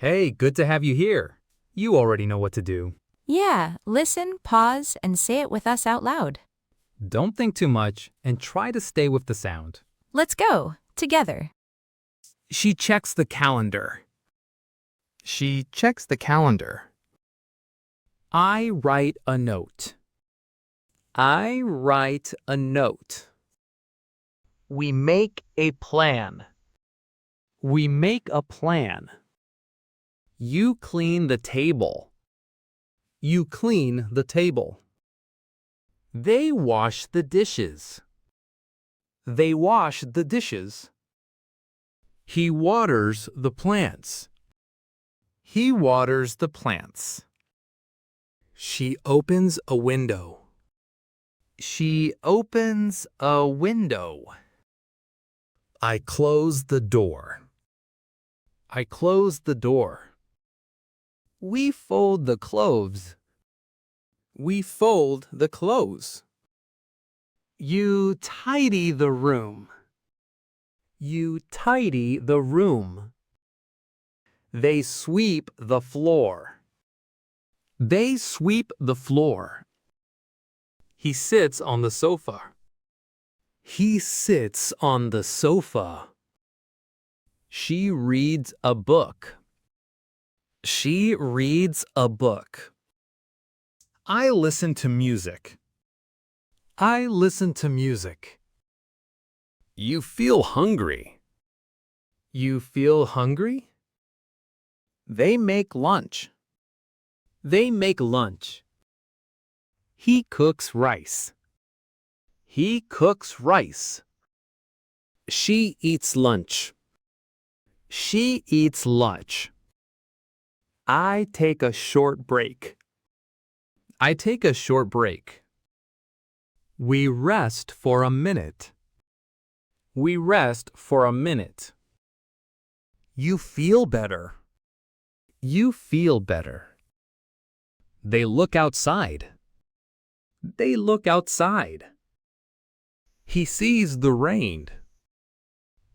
Hey, good to have you here. You already know what to do. Yeah, listen, pause, and say it with us out loud. Don't think too much and try to stay with the sound. Let's go, together. She checks the calendar. She checks the calendar. I write a note. I write a note. We make a plan. We make a plan. You clean the table. You clean the table. They wash the dishes. They wash the dishes. He waters the plants. He waters the plants. She opens a window. She opens a window. I close the door. I close the door. We fold the clothes. We fold the clothes. You tidy the room. You tidy the room. They sweep the floor. They sweep the floor. He sits on the sofa. He sits on the sofa. She reads a book. She reads a book. I listen to music. I listen to music. You feel hungry. You feel hungry? They make lunch. They make lunch. He cooks rice. He cooks rice. She eats lunch. She eats lunch. I take a short break. I take a short break. We rest for a minute. We rest for a minute. You feel better. You feel better. They look outside. They look outside. He sees the rain.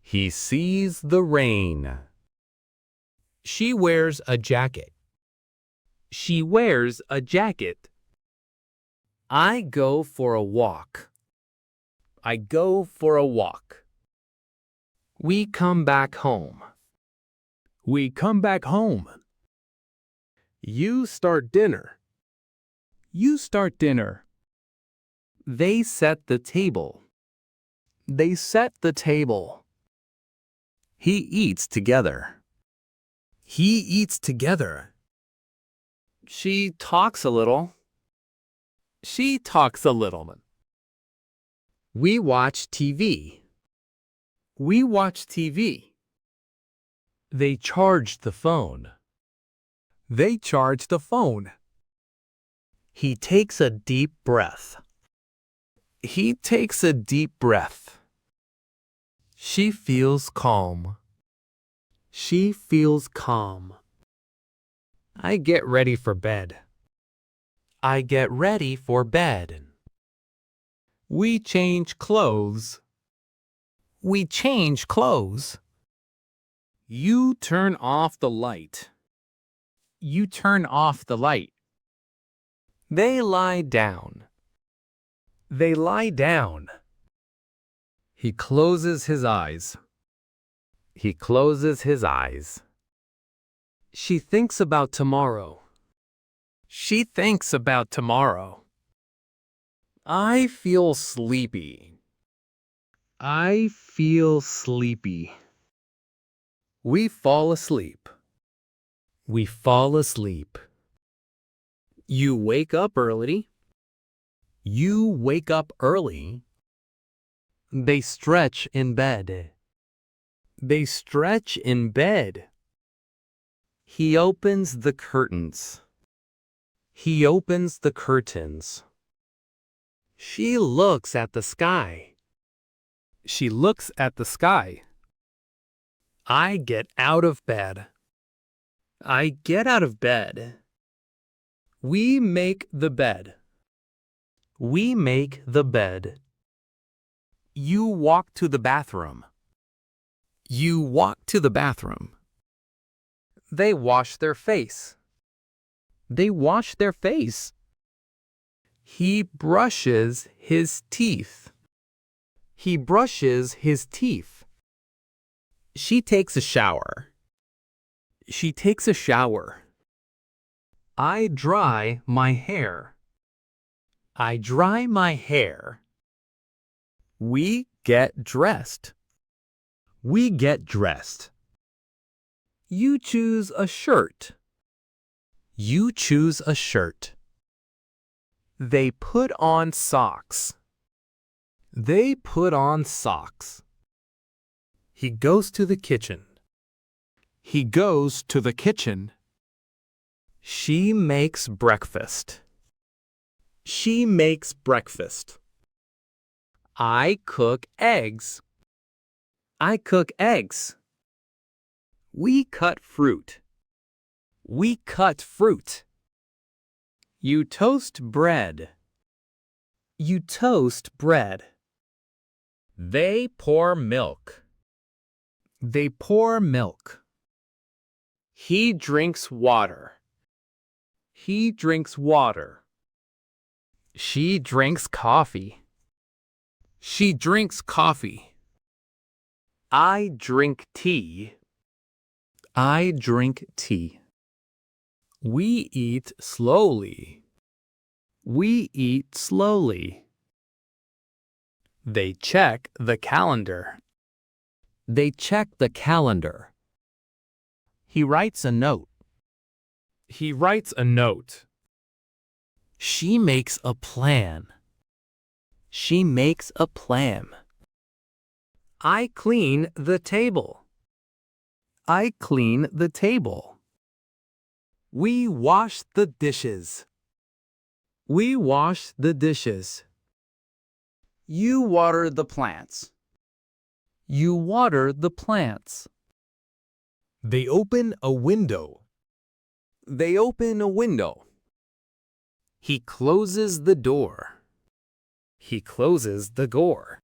He sees the rain. She wears a jacket. She wears a jacket. I go for a walk. I go for a walk. We come back home. We come back home. You start dinner. You start dinner. They set the table. They set the table. He eats together. He eats together. She talks a little. She talks a little. We watch TV. We watch TV. They charge the phone. They charge the phone. He takes a deep breath. He takes a deep breath. She feels calm. She feels calm. I get ready for bed. I get ready for bed. We change clothes. We change clothes. You turn off the light. You turn off the light. They lie down. They lie down. He closes his eyes. He closes his eyes. She thinks about tomorrow. She thinks about tomorrow. I feel sleepy. I feel sleepy. We fall asleep. We fall asleep. You wake up early. You wake up early. They stretch in bed. They stretch in bed. He opens the curtains. He opens the curtains. She looks at the sky. She looks at the sky. I get out of bed. I get out of bed. We make the bed. We make the bed. You walk to the bathroom. You walk to the bathroom. They wash their face. They wash their face. He brushes his teeth. He brushes his teeth. She takes a shower. She takes a shower. I dry my hair. I dry my hair. We get dressed. We get dressed. You choose a shirt. You choose a shirt. They put on socks. They put on socks. He goes to the kitchen. He goes to the kitchen. She makes breakfast. She makes breakfast. I cook eggs. I cook eggs. We cut fruit. We cut fruit. You toast bread. You toast bread. They pour milk. They pour milk. He drinks water. He drinks water. She drinks coffee. She drinks coffee. I drink tea. I drink tea. We eat slowly. We eat slowly. They check the calendar. They check the calendar. He writes a note. He writes a note. She makes a plan. She makes a plan. I clean the table. I clean the table. We wash the dishes. We wash the dishes. You water the plants. You water the plants. They open a window. They open a window. He closes the door. He closes the door.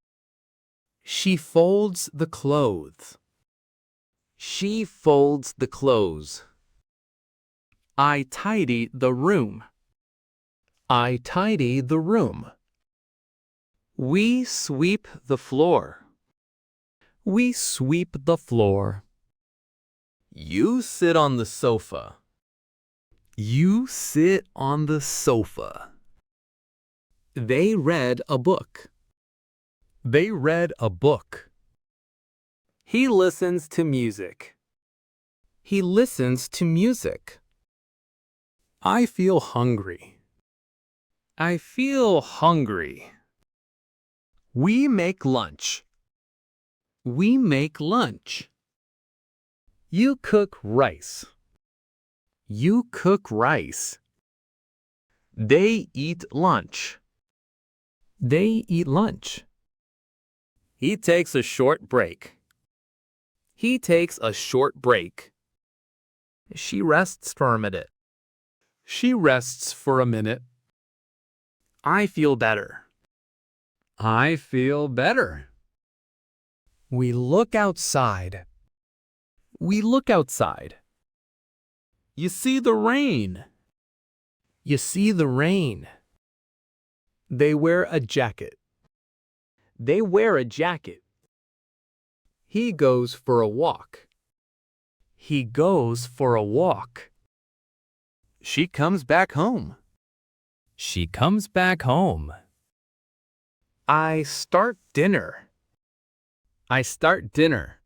She folds the clothes. She folds the clothes. I tidy the room. I tidy the room. We sweep the floor. We sweep the floor. You sit on the sofa. You sit on the sofa. They read a book. They read a book. He listens to music. He listens to music. I feel hungry. I feel hungry. We make lunch. We make lunch. You cook rice. You cook rice. They eat lunch. They eat lunch. He takes a short break. He takes a short break. She rests for a minute. She rests for a minute. I feel better. I feel better. We look outside. We look outside. You see the rain. You see the rain. They wear a jacket. They wear a jacket. He goes for a walk. He goes for a walk. She comes back home. She comes back home. I start dinner. I start dinner.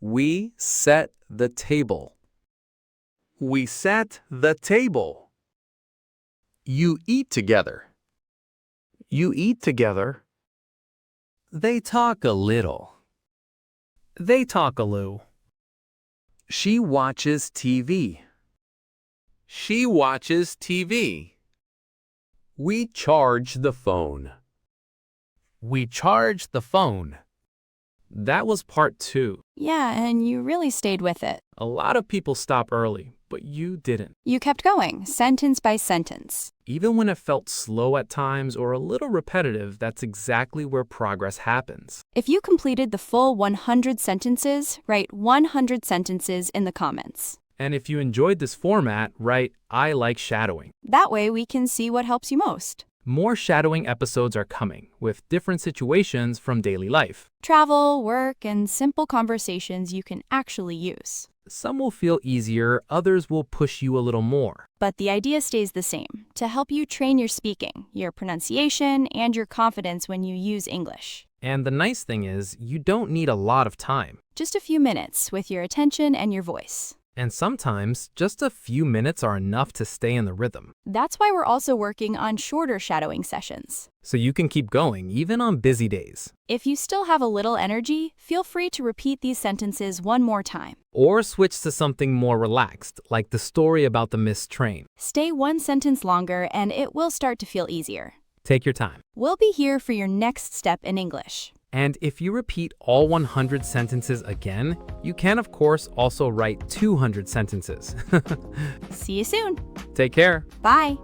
We set the table. We set the table. You eat together. You eat together. They talk a little. They talk a little. She watches TV. She watches TV. We charge the phone. We charge the phone. That was part 2. Yeah, and you really stayed with it. A lot of people stop early, but you didn't. You kept going, sentence by sentence. Even when it felt slow at times or a little repetitive, that's exactly where progress happens. If you completed the full 100 sentences, write 100 sentences in the comments. And if you enjoyed this format, write, I like shadowing. That way we can see what helps you most. More shadowing episodes are coming, with different situations from daily life. Travel, work, and simple conversations you can actually use. Some will feel easier, others will push you a little more. But the idea stays the same, to help you train your speaking, your pronunciation, and your confidence when you use English. And the nice thing is, you don't need a lot of time. Just a few minutes with your attention and your voice. And sometimes, just a few minutes are enough to stay in the rhythm. That's why we're also working on shorter shadowing sessions. So you can keep going, even on busy days. If you still have a little energy, feel free to repeat these sentences one more time. Or switch to something more relaxed, like the story about the missed train. Stay one sentence longer and it will start to feel easier. Take your time. We'll be here for your next step in English. And if you repeat all 100 sentences again, you can of course also write 200 sentences. See you soon. Take care. Bye.